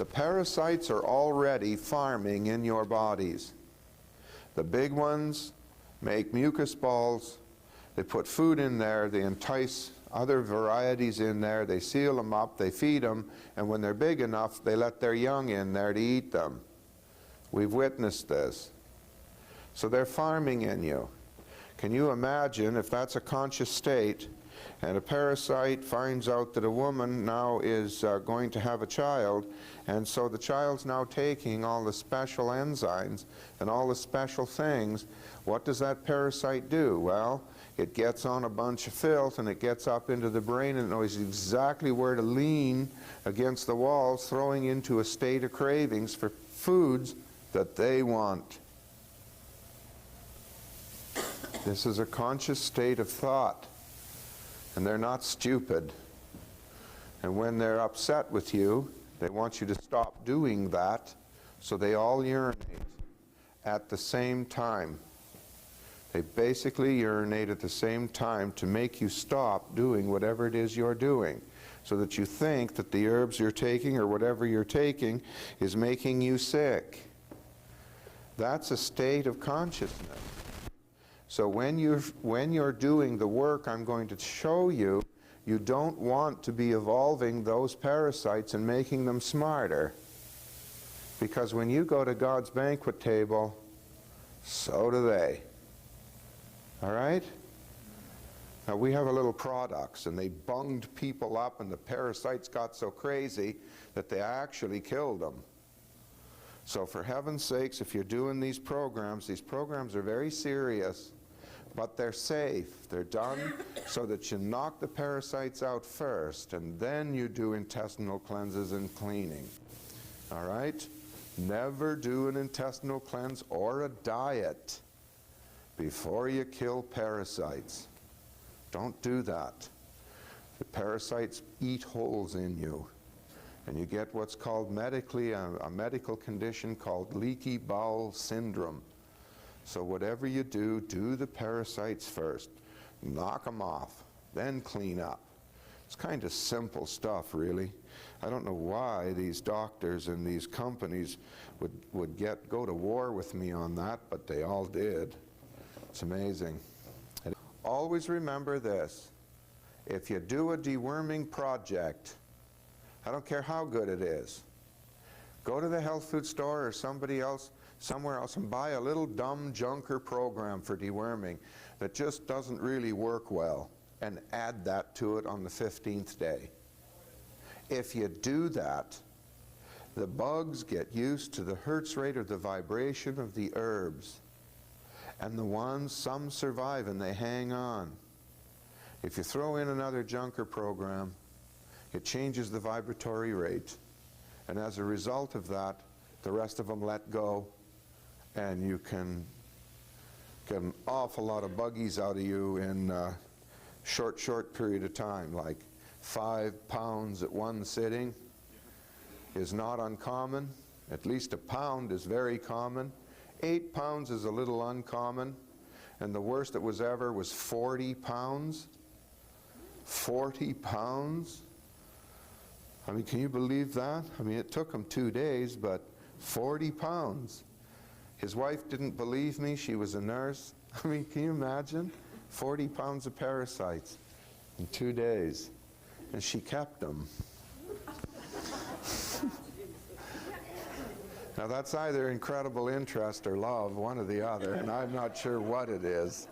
The parasites are already farming in your bodies. The big ones make mucus balls. They put food in there. They entice other varieties in there. They seal them up. They feed them. And when they're big enough, they let their young in there to eat them. We've witnessed this. So they're farming in you. Can you imagine if that's a conscious state and a parasite finds out that a woman now is going to have a child, and so the child's now taking all the special enzymes and all the special things? What does that parasite do? Well, it gets on a bunch of filth and it gets up into the brain and knows exactly where to lean against the walls, throwing into a state of cravings for foods that they want. This is a conscious state of thought, and they're not stupid. And when they're upset with you, they want you to stop doing that, so they all urinate at the same time. They basically urinate at the same time to make you stop doing whatever it is you're doing, so that you think that the herbs you're taking or whatever you're taking is making you sick. That's a state of consciousness. So when you're doing the work I'm going to show you, you don't want to be evolving those parasites and making them smarter. Because when you go to God's banquet table, so do they. All right? Now we have a little products, and they bunged people up, and the parasites got so crazy that they actually killed them. So for heaven's sakes, if you're doing these programs are very serious, but they're safe. They're done so that you knock the parasites out first, and then you do intestinal cleanses and cleaning. All right? Never do an intestinal cleanse or a diet before you kill parasites. Don't do that. The parasites eat holes in you, and you get what's called medically a medical condition called leaky bowel syndrome. So whatever you do, do the parasites first. Knock them off, then clean up. It's kind of simple stuff, really. I don't know why these doctors and these companies would go to war with me on that, but they all did. It's amazing. Always remember this. If you do a deworming project, I don't care how good it is, go to the health food store or somewhere else and buy a little dumb junker program for deworming that just doesn't really work well, and add that to it on the 15th day. If you do that, the bugs get used to the hertz rate or the vibration of the herbs, and some survive and they hang on. If you throw in another junker program, it changes the vibratory rate, and as a result of that, the rest of them let go, and you can get an awful lot of buggies out of you in a short period of time. Like 5 pounds at one sitting is not uncommon. At least a pound is very common. 8 pounds is a little uncommon, and the worst it was ever was 40 pounds. 40 pounds? I mean, can you believe that? I mean, it took him 2 days, but 40 pounds. His wife didn't believe me. She was a nurse. I mean, can you imagine? 40 pounds of parasites in 2 days. And she kept them. Now, that's either incredible interest or love, one or the other, and I'm not sure what it is.